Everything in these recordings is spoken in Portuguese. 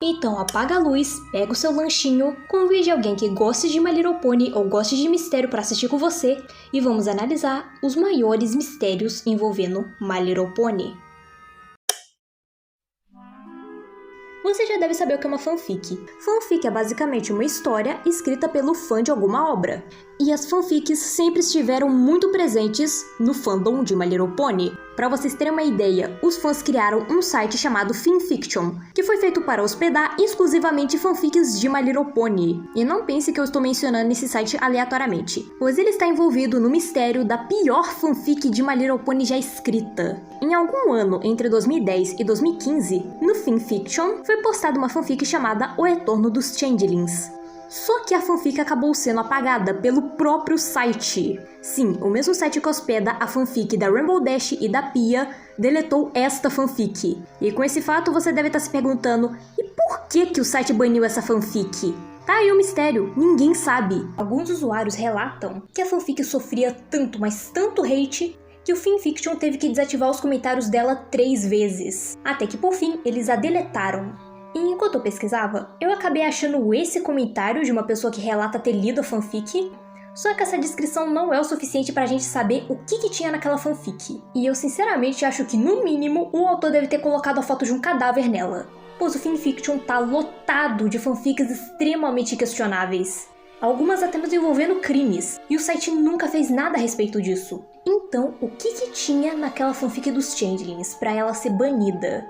Então apaga a luz, pega o seu lanchinho, convide alguém que goste de My Little Pony ou goste de mistério para assistir com você e vamos analisar os maiores mistérios envolvendo My Little Pony. Você já deve saber o que é uma fanfic. Fanfic é basicamente uma história escrita pelo fã de alguma obra. E as fanfics sempre estiveram muito presentes no fandom de My Little Pony. Pra vocês terem uma ideia, os fãs criaram um site chamado Fanfiction, que foi feito para hospedar exclusivamente fanfics de My Little Pony. E não pense que eu estou mencionando esse site aleatoriamente, pois ele está envolvido no mistério da pior fanfic de My Little Pony já escrita. Em algum ano entre 2010 e 2015, no Fanfiction foi postada uma fanfic chamada O Retorno dos Changelings. Só que a fanfic acabou sendo apagada pelo próprio site. Sim, o mesmo site que hospeda a fanfic da Rainbow Dash e da Pia deletou esta fanfic. E com esse fato você deve estar se perguntando, e por que o site baniu essa fanfic? Tá aí o mistério, ninguém sabe. Alguns usuários relatam que a fanfic sofria tanto, mas tanto hate, que o Fanfiction teve que desativar os comentários dela 3 vezes. Até que por fim eles a deletaram. E enquanto eu pesquisava, eu acabei achando esse comentário de uma pessoa que relata ter lido a fanfic, só que essa descrição não é o suficiente pra gente saber o que tinha naquela fanfic. E eu sinceramente acho que, no mínimo, o autor deve ter colocado a foto de um cadáver nela, pois o Fanfiction tá lotado de fanfics extremamente questionáveis. Algumas até mesmo envolvendo crimes, e o site nunca fez nada a respeito disso. Então, o que tinha naquela fanfic dos Changelings pra ela ser banida?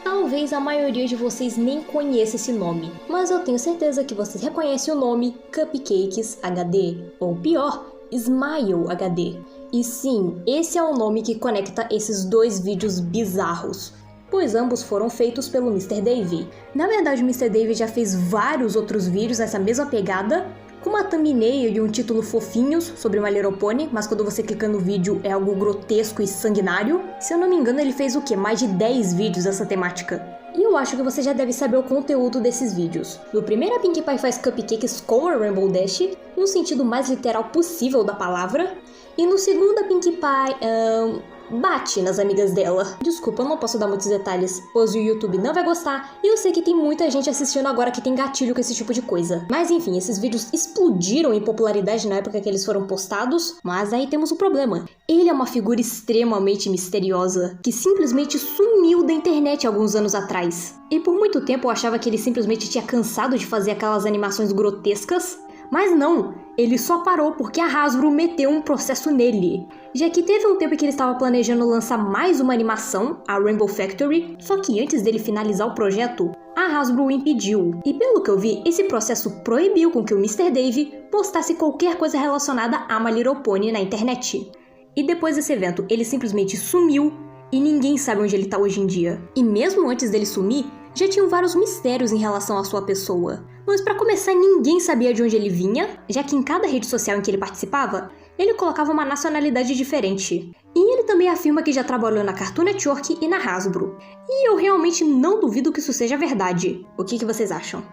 Talvez a maioria de vocês nem conheça esse nome, mas eu tenho certeza que vocês reconhecem o nome Cupcakes HD, ou pior, Smile HD. E sim, esse é o nome que conecta esses dois vídeos bizarros, pois ambos foram feitos pelo Mr. Dave. Na verdade, o Mr. Dave já fez vários outros vídeos nessa mesma pegada, com uma thumbnail e um título fofinhos sobre My Little Pony, mas quando você clica no vídeo é algo grotesco e sanguinário. Se eu não me engano, ele fez o quê? Mais de 10 vídeos dessa temática. E eu acho que você já deve saber o conteúdo desses vídeos. No primeiro, a Pinkie Pie faz cupcakes com a Rainbow Dash, no sentido mais literal possível da palavra. E no segundo, a Pinkie Pie bate nas amigas dela. Desculpa, eu não posso dar muitos detalhes, pois o YouTube não vai gostar, e eu sei que tem muita gente assistindo agora que tem gatilho com esse tipo de coisa. Mas enfim, esses vídeos explodiram em popularidade na época que eles foram postados, mas aí temos um problema. Ele é uma figura extremamente misteriosa, que simplesmente sumiu da internet alguns anos atrás. E por muito tempo eu achava que ele simplesmente tinha cansado de fazer aquelas animações grotescas, mas não, ele só parou porque a Hasbro meteu um processo nele. Já que teve um tempo que ele estava planejando lançar mais uma animação, a Rainbow Factory, só que antes dele finalizar o projeto, a Hasbro o impediu. E pelo que eu vi, esse processo proibiu com que o Mr. Dave postasse qualquer coisa relacionada a My Little Pony na internet. E depois desse evento, ele simplesmente sumiu e ninguém sabe onde ele está hoje em dia. E mesmo antes dele sumir, já tinham vários mistérios em relação à sua pessoa. Mas para começar, ninguém sabia de onde ele vinha, já que em cada rede social em que ele participava, ele colocava uma nacionalidade diferente. E ele também afirma que já trabalhou na Cartoon Network e na Hasbro. E eu realmente não duvido que isso seja verdade. O que vocês acham?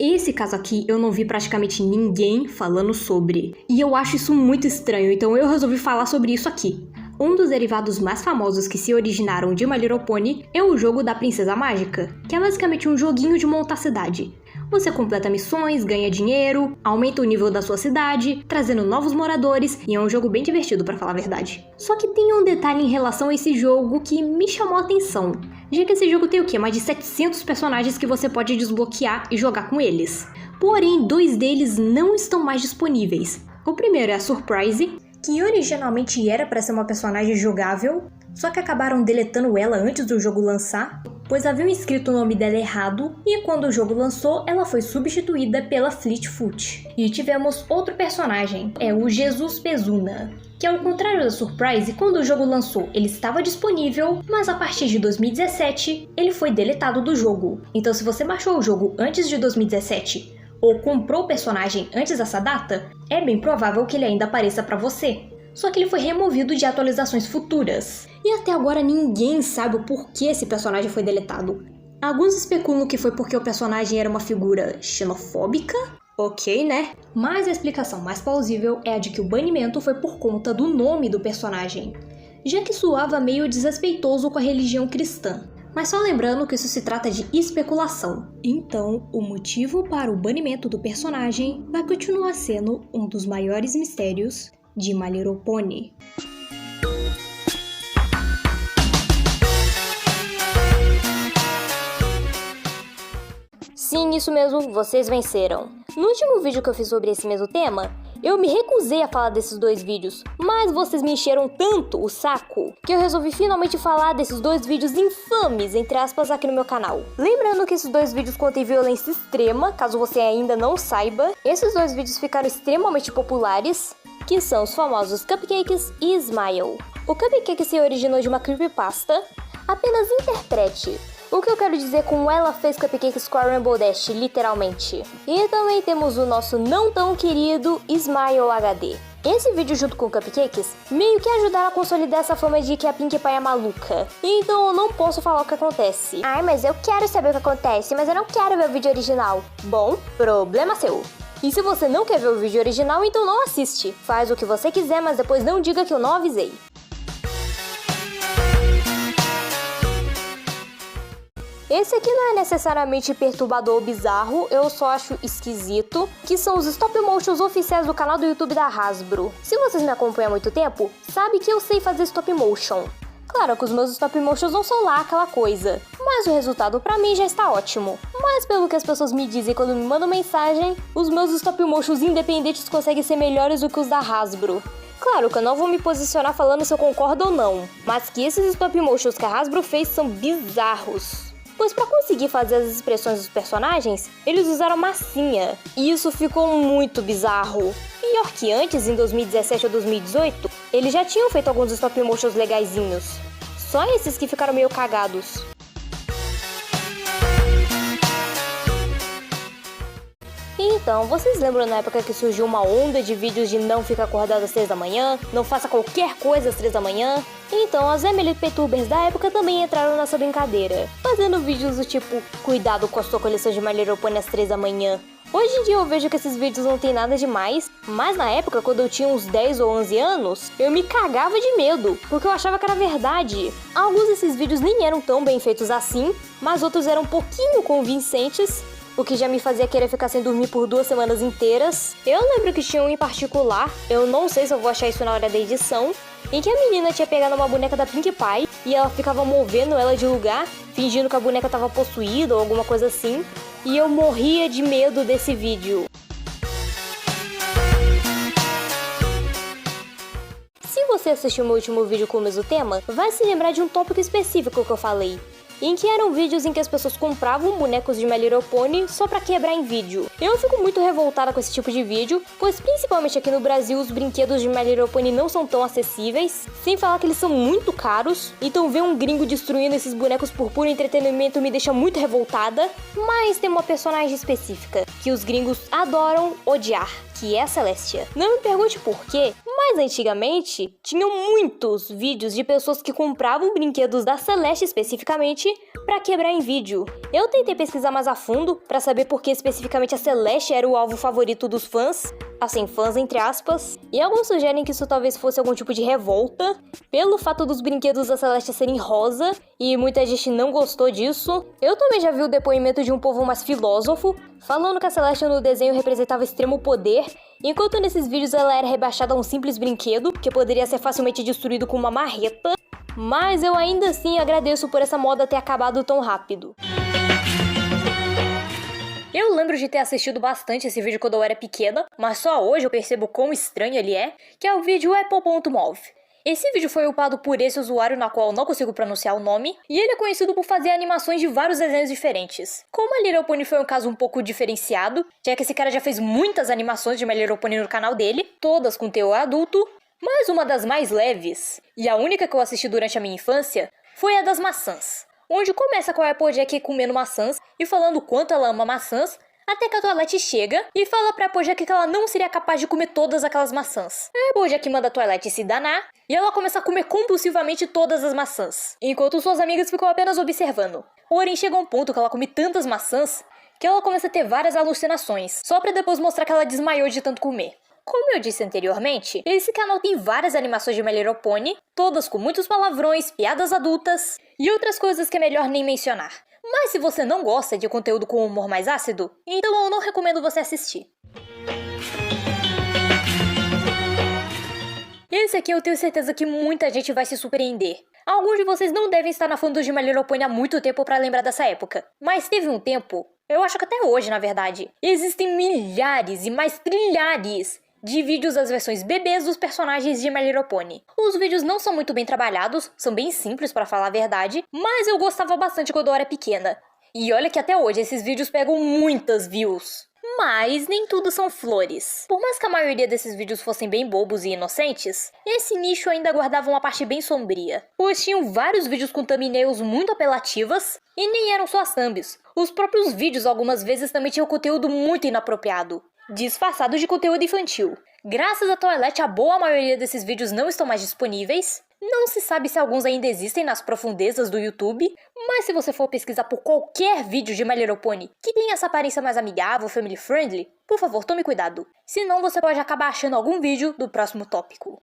Esse caso aqui eu não vi praticamente ninguém falando sobre. E eu acho isso muito estranho, então eu resolvi falar sobre isso aqui. Um dos derivados mais famosos que se originaram de My Little Pony é o jogo da Princesa Mágica, que é basicamente um joguinho de montar cidade. Você completa missões, ganha dinheiro, aumenta o nível da sua cidade, trazendo novos moradores, e é um jogo bem divertido pra falar a verdade. Só que tem um detalhe em relação a esse jogo que me chamou a atenção, já que esse jogo tem o quê? Mais de 700 personagens que você pode desbloquear e jogar com eles. Porém, 2 deles não estão mais disponíveis. O primeiro é a Surprise, que originalmente era para ser uma personagem jogável, só que acabaram deletando ela antes do jogo lançar, pois haviam escrito o nome dela errado, e quando o jogo lançou, ela foi substituída pela Fleetfoot. E tivemos outro personagem, é o Jesus Pezuna, que ao contrário da Surprise, quando o jogo lançou, ele estava disponível, mas a partir de 2017, ele foi deletado do jogo. Então se você baixou o jogo antes de 2017, ou comprou o personagem antes dessa data, é bem provável que ele ainda apareça pra você. Só que ele foi removido de atualizações futuras. E até agora ninguém sabe o porquê esse personagem foi deletado. Alguns especulam que foi porque o personagem era uma figura xenofóbica, Ok, né? Mas a explicação mais plausível é a de que o banimento foi por conta do nome do personagem, já que soava meio desrespeitoso com a religião cristã. Mas só lembrando que isso se trata de especulação. Então, o motivo para o banimento do personagem vai continuar sendo um dos maiores mistérios de My Little Pony. Sim, isso mesmo, vocês venceram. No último vídeo que eu fiz sobre esse mesmo tema, eu me recusei a falar desses 2 vídeos, mas vocês me encheram tanto o saco que eu resolvi finalmente falar desses 2 vídeos infames, entre aspas, aqui no meu canal. Lembrando que esses 2 vídeos contêm violência extrema, caso você ainda não saiba. Esses 2 vídeos ficaram extremamente populares, que são os famosos Cupcakes e Smile. O Cupcake se originou de uma creepypasta. Apenas interprete o que eu quero dizer com ela fez Cupcakes com a Rainbow Dash, literalmente. E também temos o nosso não tão querido Smile HD. Esse vídeo junto com Cupcakes meio que ajudaram a consolidar essa fama de que a Pinkie Pie é maluca. Então eu não posso falar o que acontece. Ai, mas eu quero saber o que acontece, mas eu não quero ver o vídeo original. Bom, problema seu. E se você não quer ver o vídeo original, então não assiste. Faz o que você quiser, mas depois não diga que eu não avisei. Esse aqui não é necessariamente perturbador ou bizarro, eu só acho esquisito, que são os stop motions oficiais do canal do YouTube da Hasbro. Se vocês me acompanham há muito tempo, sabe que eu sei fazer stop motion. Claro que os meus stop motions não são lá aquela coisa, mas o resultado pra mim já está ótimo. Mas pelo que as pessoas me dizem quando me mandam mensagem, os meus stop motions independentes conseguem ser melhores do que os da Hasbro. Claro que eu não vou me posicionar falando se eu concordo ou não, mas que esses stop motions que a Hasbro fez são bizarros. Pois para conseguir fazer as expressões dos personagens, eles usaram massinha. E isso ficou muito bizarro. Pior que antes, em 2017 ou 2018, eles já tinham feito alguns stop motions legaisinhos. Só esses que ficaram meio cagados. Então, vocês lembram na época que surgiu uma onda de vídeos de não ficar acordado às 3 da manhã, não faça qualquer coisa às 3 da manhã? Então, as MLPtubers da época também entraram nessa brincadeira, fazendo vídeos do tipo, cuidado com a sua coleção de My Little Pony às 3 da manhã. Hoje em dia eu vejo que esses vídeos não tem nada demais, mas na época, quando eu tinha uns 10 ou 11 anos, eu me cagava de medo, porque eu achava que era verdade. Alguns desses vídeos nem eram tão bem feitos assim, mas outros eram um pouquinho convincentes, o que já me fazia querer ficar sem dormir por 2 semanas inteiras. Eu lembro que tinha um em particular, eu não sei se eu vou achar isso na hora da edição, em que a menina tinha pegado uma boneca da Pinkie Pie e ela ficava movendo ela de lugar, fingindo que a boneca estava possuída ou alguma coisa assim, e eu morria de medo desse vídeo. Se você assistiu meu último vídeo com o mesmo tema, vai se lembrar de um tópico específico que eu falei, em que eram vídeos em que as pessoas compravam bonecos de My Little Pony só pra quebrar em vídeo. Eu fico muito revoltada com esse tipo de vídeo, pois principalmente aqui no Brasil os brinquedos de My Little Pony não são tão acessíveis, sem falar que eles são muito caros, então ver um gringo destruindo esses bonecos por puro entretenimento me deixa muito revoltada. Mas tem uma personagem específica que os gringos adoram odiar, que é a Celestia. Não me pergunte por quê, mas antigamente tinham muitos vídeos de pessoas que compravam brinquedos da Celeste especificamente pra quebrar em vídeo. Eu tentei pesquisar mais a fundo pra saber por que especificamente a Celeste era o alvo favorito dos fãs, assim, fãs entre aspas, e alguns sugerem que isso talvez fosse algum tipo de revolta pelo fato dos brinquedos da Celeste serem rosa, e muita gente não gostou disso. Eu também já vi o depoimento de um povo mais filósofo, falando que a Celeste no desenho representava extremo poder, enquanto nesses vídeos ela era rebaixada a um simples brinquedo, que poderia ser facilmente destruído com uma marreta. Mas eu ainda assim agradeço por essa moda ter acabado tão rápido. Eu lembro de ter assistido bastante esse vídeo quando eu era pequena, mas só hoje eu percebo quão estranho ele é, que é o vídeo apple.mov. Esse vídeo foi upado por esse usuário, na qual eu não consigo pronunciar o nome, e ele é conhecido por fazer animações de vários desenhos diferentes. Como a Little Pony foi um caso um pouco diferenciado, já que esse cara já fez muitas animações de My Little Pony no canal dele, todas com teor adulto, mas uma das mais leves, e a única que eu assisti durante a minha infância, foi a das maçãs, onde começa com a Applejack comendo maçãs e falando o quanto ela ama maçãs, até que a Twilight chega e fala pra Applejack que ela não seria capaz de comer todas aquelas maçãs. A Applejack manda a Twilight se danar e ela começa a comer compulsivamente todas as maçãs, enquanto suas amigas ficam apenas observando. Porém, chega um ponto que ela come tantas maçãs que ela começa a ter várias alucinações, só pra depois mostrar que ela desmaiou de tanto comer. Como eu disse anteriormente, esse canal tem várias animações de My Little Pony, todas com muitos palavrões, piadas adultas e outras coisas que é melhor nem mencionar. Mas se você não gosta de conteúdo com humor mais ácido, então eu não recomendo você assistir. Esse aqui eu tenho certeza que muita gente vai se surpreender. Alguns de vocês não devem estar na fandom de My Little Pony há muito tempo pra lembrar dessa época. Mas teve um tempo, eu acho que até hoje na verdade, existem milhares e mais trilhares de vídeos das versões bebês dos personagens de My Little Pony. Os vídeos não são muito bem trabalhados, são bem simples pra falar a verdade, mas eu gostava bastante quando eu era pequena. E olha que até hoje esses vídeos pegam muitas views. Mas nem tudo são flores. Por mais que a maioria desses vídeos fossem bem bobos e inocentes, esse nicho ainda guardava uma parte bem sombria, pois tinham vários vídeos com thumbnails muito apelativas, e nem eram só as thumbs. Os próprios vídeos algumas vezes também tinham conteúdo muito inapropriado, disfarçado de conteúdo infantil. Graças à Toilette, a boa maioria desses vídeos não estão mais disponíveis. Não se sabe se alguns ainda existem nas profundezas do YouTube, mas se você for pesquisar por qualquer vídeo de My Little Pony que tenha essa aparência mais amigável, family friendly, por favor, tome cuidado. Senão você pode acabar achando algum vídeo do próximo tópico.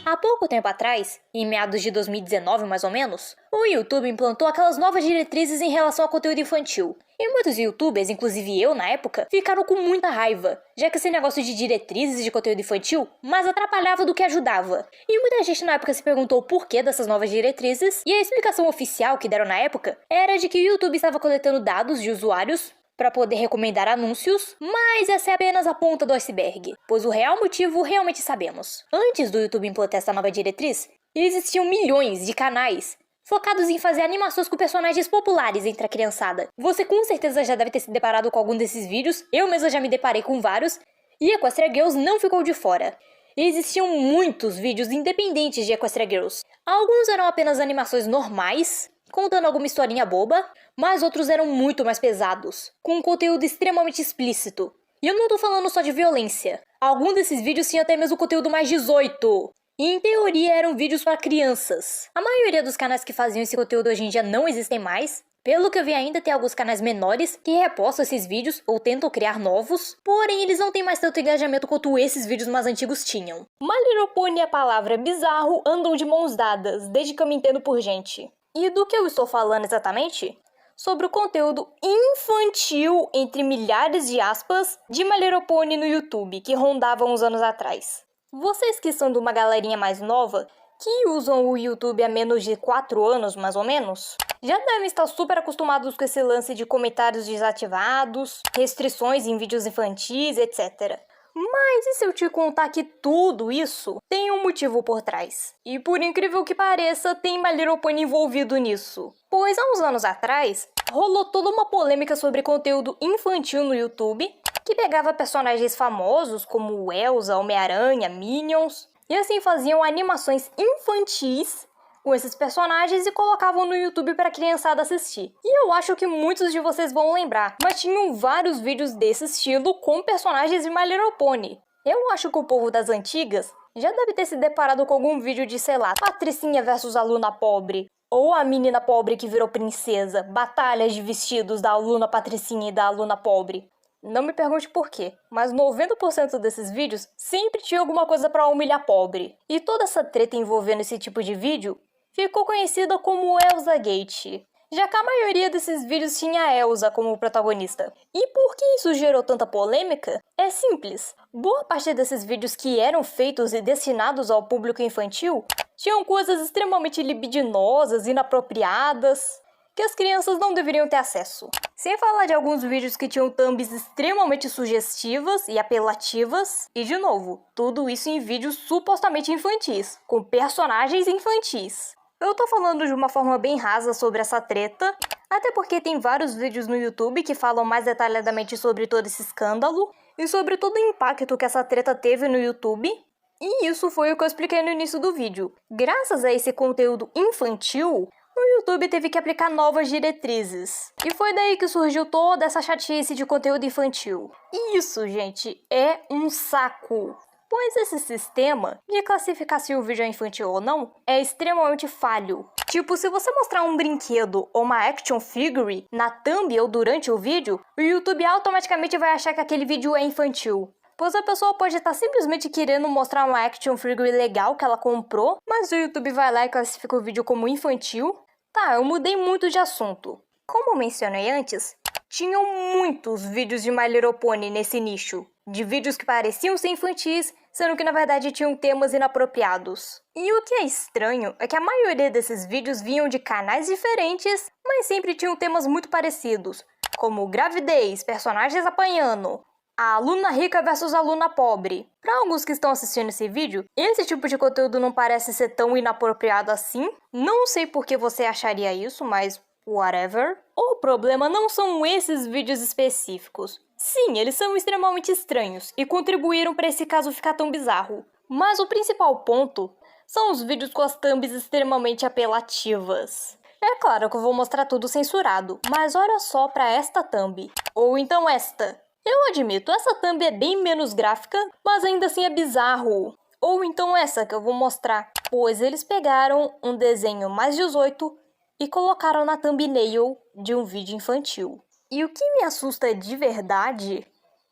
Há pouco tempo atrás, em meados de 2019 mais ou menos, o YouTube implantou aquelas novas diretrizes em relação ao conteúdo infantil. E muitos youtubers, inclusive eu na época, ficaram com muita raiva, já que esse negócio de diretrizes de conteúdo infantil mais atrapalhava do que ajudava. E muita gente na época se perguntou o porquê dessas novas diretrizes, e a explicação oficial que deram na época era de que o YouTube estava coletando dados de usuários para poder recomendar anúncios, mas essa é apenas a ponta do iceberg, pois o real motivo realmente sabemos. Antes do YouTube implantar essa nova diretriz, existiam milhões de canais focados em fazer animações com personagens populares entre a criançada. Você com certeza já deve ter se deparado com algum desses vídeos, eu mesma já me deparei com vários, e Equestria Girls não ficou de fora. Existiam muitos vídeos independentes de Equestria Girls. Alguns eram apenas animações normais, contando alguma historinha boba, mas outros eram muito mais pesados, com um conteúdo extremamente explícito. E eu não tô falando só de violência. Alguns desses vídeos tinham até mesmo conteúdo mais 18. E em teoria eram vídeos para crianças. A maioria dos canais que faziam esse conteúdo hoje em dia não existem mais. Pelo que eu vi ainda tem alguns canais menores que repostam esses vídeos ou tentam criar novos, porém eles não têm mais tanto engajamento quanto esses vídeos mais antigos tinham. My Little Pony e a palavra bizarro andam de mãos dadas, desde que eu me entendo por gente. E do que eu estou falando exatamente? Sobre o conteúdo infantil, entre milhares de aspas, de My Little Pony no YouTube, que rondava uns anos atrás. Vocês que são de uma galerinha mais nova, que usam o YouTube há menos de 4 anos, mais ou menos, já devem estar super acostumados com esse lance de comentários desativados, restrições em vídeos infantis, etc. Mas e se eu te contar que tudo isso tem um motivo por trás? E por incrível que pareça, tem My Little Pony envolvido nisso. Pois há uns anos atrás, rolou toda uma polêmica sobre conteúdo infantil no YouTube, que pegava personagens famosos como Elsa, Homem-Aranha, Minions, e assim faziam animações infantis com esses personagens e colocavam no YouTube para a criançada assistir. E eu acho que muitos de vocês vão lembrar, mas tinham vários vídeos desse estilo com personagens de My Little Pony. Eu acho que o povo das antigas já deve ter se deparado com algum vídeo de, sei lá, Patricinha versus aluna pobre, ou a menina pobre que virou princesa, batalhas de vestidos da aluna Patricinha e da aluna pobre. Não me pergunte por quê, mas 90% desses vídeos sempre tinha alguma coisa pra humilhar pobre. E toda essa treta envolvendo esse tipo de vídeo ficou conhecida como Elsa Gate, já que a maioria desses vídeos tinha a Elsa como protagonista. E por que isso gerou tanta polêmica? É simples. Boa parte desses vídeos que eram feitos e destinados ao público infantil tinham coisas extremamente libidinosas, inapropriadas, que as crianças não deveriam ter acesso. Sem falar de alguns vídeos que tinham thumbs extremamente sugestivas e apelativas. E de novo, tudo isso em vídeos supostamente infantis, com personagens infantis. Eu tô falando de uma forma bem rasa sobre essa treta, até porque tem vários vídeos no YouTube que falam mais detalhadamente sobre todo esse escândalo e sobre todo o impacto que essa treta teve no YouTube. E isso foi o que eu expliquei no início do vídeo. Graças a esse conteúdo infantil, o YouTube teve que aplicar novas diretrizes. E foi daí que surgiu toda essa chatice de conteúdo infantil. E isso, gente, é um saco. pois esse sistema de classificar se o vídeo é infantil ou não é extremamente falho. Tipo, se você mostrar um brinquedo ou uma action figure na thumb ou durante o vídeo, o YouTube automaticamente vai achar que aquele vídeo é infantil. Pois a pessoa pode estar simplesmente querendo mostrar uma action figure legal que ela comprou, mas o YouTube vai lá e classifica o vídeo como infantil. Tá, eu mudei muito de assunto. Como mencionei antes, tinham muitos vídeos de My Little Pony nesse nicho, de vídeos que pareciam ser infantis, sendo que na verdade tinham temas inapropriados. E o que é estranho é que a maioria desses vídeos vinham de canais diferentes, mas sempre tinham temas muito parecidos, como gravidez, personagens apanhando, a aluna rica versus a aluna pobre. Para alguns que estão assistindo esse vídeo, esse tipo de conteúdo não parece ser tão inapropriado assim. Não sei por que você acharia isso, mas whatever. O problema não são esses vídeos específicos. Sim, eles são extremamente estranhos e contribuíram para esse caso ficar tão bizarro. Mas o principal ponto são os vídeos com as thumbs extremamente apelativas. É claro que eu vou mostrar tudo censurado, mas olha só para esta thumb. Ou então esta. Eu admito, essa thumb é bem menos gráfica, mas ainda assim é bizarro. Ou então essa que eu vou mostrar, pois eles pegaram um desenho mais 18 e colocaram na thumbnail de um vídeo infantil. E o que me assusta de verdade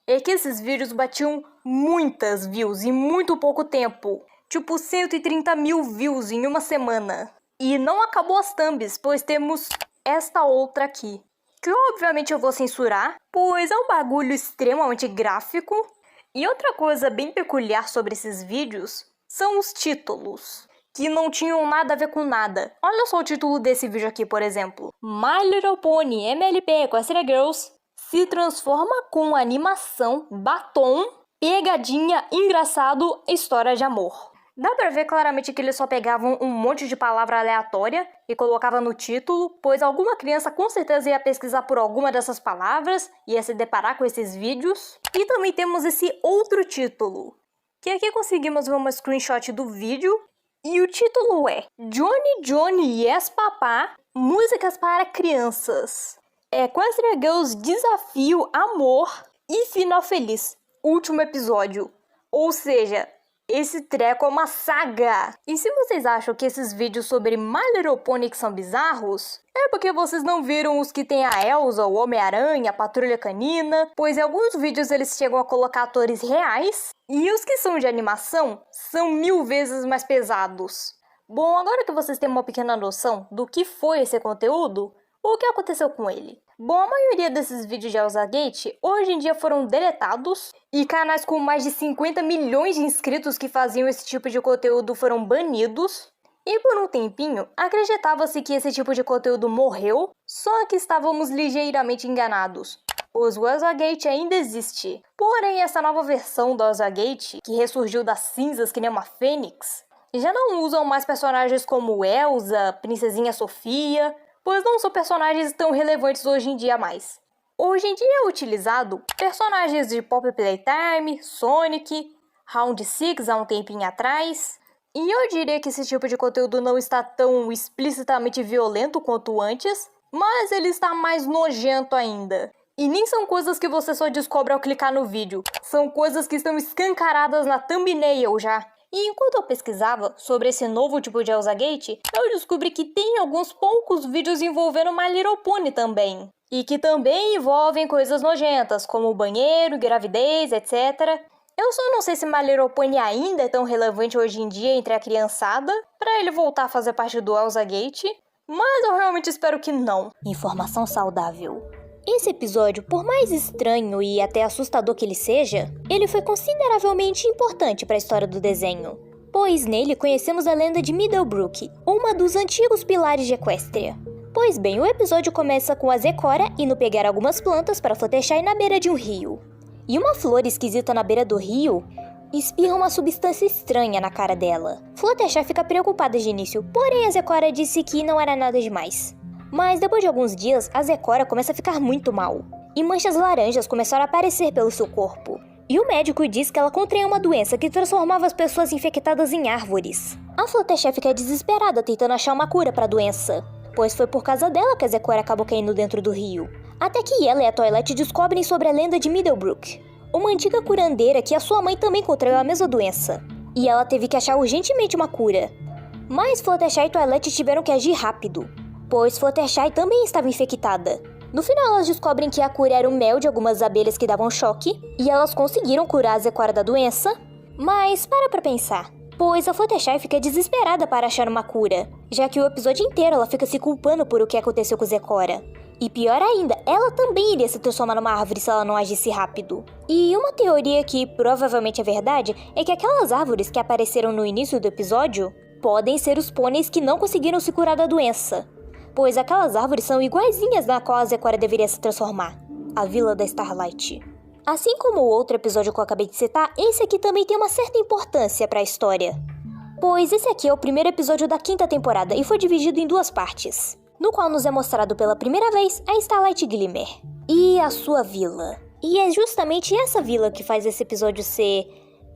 é que esses vídeos batiam muitas views em muito pouco tempo. Tipo 130 mil views em uma semana. E não acabou as thumbs, pois temos esta outra aqui, que obviamente eu vou censurar, pois é um bagulho extremamente gráfico. E outra coisa bem peculiar sobre esses vídeos são os títulos, que não tinham nada a ver com nada. Olha só o título desse vídeo aqui, por exemplo. My Little Pony MLP Equestria Girls se transforma com animação, batom, pegadinha, engraçado, história de amor. Dá pra ver claramente que eles só pegavam um monte de palavra aleatória e colocavam no título, pois alguma criança com certeza ia pesquisar por alguma dessas palavras, ia se deparar com esses vídeos. E também temos esse outro título, que aqui conseguimos ver uma screenshot do vídeo, e o título é Johnny Yes Papá, músicas para crianças. Equestria Girls Desafio, Amor e Final Feliz, último episódio. Ou seja, esse treco é uma saga! E se vocês acham que esses vídeos sobre My Little Pony são bizarros, é porque vocês não viram os que tem a Elsa, o Homem-Aranha, a Patrulha Canina, pois em alguns vídeos eles chegam a colocar atores reais, e os que são de animação são 1000 vezes mais pesados. Bom, agora que vocês têm uma pequena noção do que foi esse conteúdo, o que aconteceu com ele? Bom, a maioria desses vídeos de ElsaGate hoje em dia foram deletados e canais com mais de 50 milhões de inscritos que faziam esse tipo de conteúdo foram banidos. E por um tempinho, acreditava-se que esse tipo de conteúdo morreu, só que estávamos ligeiramente enganados, pois o ElsaGate ainda existe. Porém, essa nova versão do ElsaGate, que ressurgiu das cinzas que nem uma fênix, já não usam mais personagens como Elsa, Princesinha Sofia, pois não são personagens tão relevantes hoje em dia mais. Hoje em dia é utilizado personagens de Pop Playtime, Sonic, Round 6 há um tempinho atrás, e eu diria que esse tipo de conteúdo não está tão explicitamente violento quanto antes, mas ele está mais nojento ainda. E nem são coisas que você só descobre ao clicar no vídeo, são coisas que estão escancaradas na thumbnail já. E enquanto eu pesquisava sobre esse novo tipo de ElsaGate, eu descobri que tem alguns poucos vídeos envolvendo My Little Pony também. E que também envolvem coisas nojentas, como banheiro, gravidez, etc. Eu só não sei se My Little Pony ainda é tão relevante hoje em dia entre a criançada, pra ele voltar a fazer parte do ElsaGate, mas eu realmente espero que não. Informação saudável. Esse episódio, por mais estranho e até assustador que ele seja, ele foi consideravelmente importante para a história do desenho, pois nele conhecemos a lenda de Middlebrook, uma dos antigos pilares de Equestria. Pois bem, o episódio começa com a Zecora indo pegar algumas plantas para Fluttershy na beira de um rio. E uma flor esquisita na beira do rio espirra uma substância estranha na cara dela. Fluttershy fica preocupada de início, porém a Zecora disse que não era nada demais. Mas depois de alguns dias, a Zecora começa a ficar muito mal, e manchas laranjas começaram a aparecer pelo seu corpo. E o médico diz que ela contraiu uma doença que transformava as pessoas infectadas em árvores. A Fluttershy fica desesperada tentando achar uma cura para a doença, pois foi por causa dela que a Zecora acabou caindo dentro do rio. Até que ela e a Toilette descobrem sobre a lenda de Middlebrook, uma antiga curandeira que a sua mãe também contraiu a mesma doença. E ela teve que achar urgentemente uma cura. Mas Fluttershy e Twilight tiveram que agir rápido, pois Fluttershy também estava infectada. No final, elas descobrem que a cura era o mel de algumas abelhas que davam choque, e elas conseguiram curar a Zecora da doença. Mas para pra pensar, pois a Fluttershy fica desesperada para achar uma cura, já que o episódio inteiro ela fica se culpando por o que aconteceu com Zecora. E pior ainda, ela também iria se transformar numa árvore se ela não agisse rápido. E uma teoria que provavelmente é verdade é que aquelas árvores que apareceram no início do episódio podem ser os pôneis que não conseguiram se curar da doença, pois aquelas árvores são iguaizinhas na qual a Zecora deveria se transformar, a Vila da Starlight. Assim como o outro episódio que eu acabei de citar, esse aqui também tem uma certa importância para a história, pois esse aqui é o primeiro episódio da 5ª temporada e foi dividido em 2 partes, no qual nos é mostrado pela primeira vez a Starlight Glimmer e a sua vila. E é justamente essa vila que faz esse episódio ser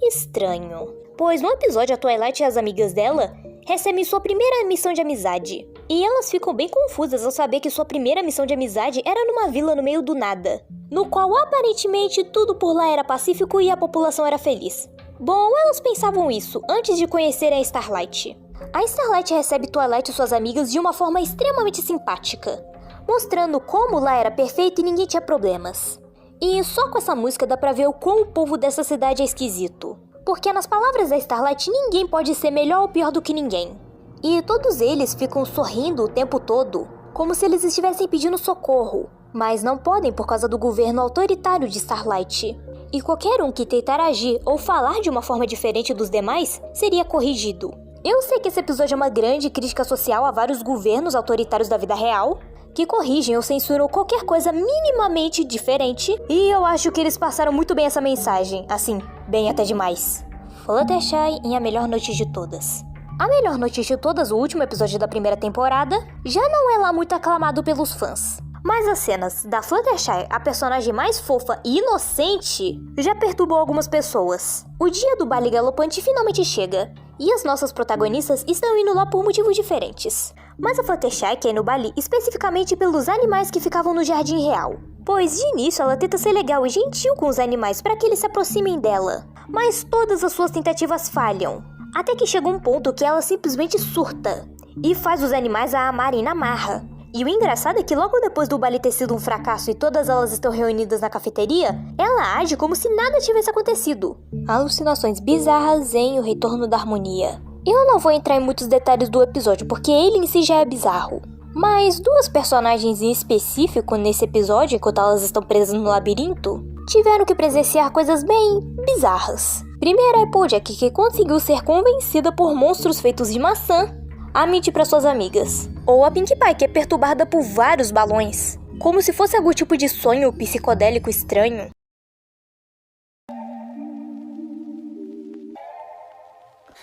estranho, pois no episódio a Twilight e as amigas dela recebem sua primeira missão de amizade. E elas ficam bem confusas ao saber que sua primeira missão de amizade era numa vila no meio do nada, no qual aparentemente tudo por lá era pacífico e a população era feliz. Bom, elas pensavam isso antes de conhecerem a Starlight. A Starlight recebe Twilight e suas amigas de uma forma extremamente simpática, mostrando como lá era perfeito e ninguém tinha problemas. E só com essa música dá pra ver o quão o povo dessa cidade é esquisito. Porque nas palavras da Starlight, ninguém pode ser melhor ou pior do que ninguém. E todos eles ficam sorrindo o tempo todo, como se eles estivessem pedindo socorro. Mas não podem por causa do governo autoritário de Starlight. E qualquer um que tentar agir ou falar de uma forma diferente dos demais seria corrigido. Eu sei que esse episódio é uma grande crítica social a vários governos autoritários da vida real, que corrigem ou censuram qualquer coisa minimamente diferente, e eu acho que eles passaram muito bem essa mensagem, assim, bem até demais. Fluttershy em A Melhor Noite de Todas. A Melhor Noite de Todas, o último episódio da primeira temporada, já não é lá muito aclamado pelos fãs. Mas as cenas da Fluttershy, a personagem mais fofa e inocente, já perturbou algumas pessoas. O dia do baile galopante finalmente chega, e as nossas protagonistas estão indo lá por motivos diferentes. Mas a Fluttershy quer ir no baile especificamente pelos animais que ficavam no Jardim Real, pois de início ela tenta ser legal e gentil com os animais para que eles se aproximem dela. Mas todas as suas tentativas falham, até que chega um ponto que ela simplesmente surta e faz os animais a amarem na marra. E o engraçado é que logo depois do baile ter sido um fracasso e todas elas estão reunidas na cafeteria, ela age como se nada tivesse acontecido. Alucinações bizarras em O Retorno da Harmonia. Eu não vou entrar em muitos detalhes do episódio, porque ele em si já é bizarro. Mas 2 personagens em específico nesse episódio, enquanto elas estão presas no labirinto, tiveram que presenciar coisas bem bizarras. Primeiro é Applejack, que conseguiu ser convencida por monstros feitos de maçã a mentir para suas amigas. Ou a Pinkie Pie, que é perturbada por vários balões, como se fosse algum tipo de sonho psicodélico estranho.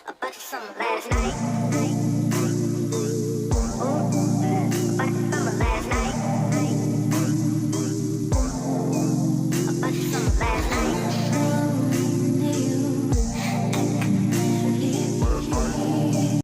I bought you some last night.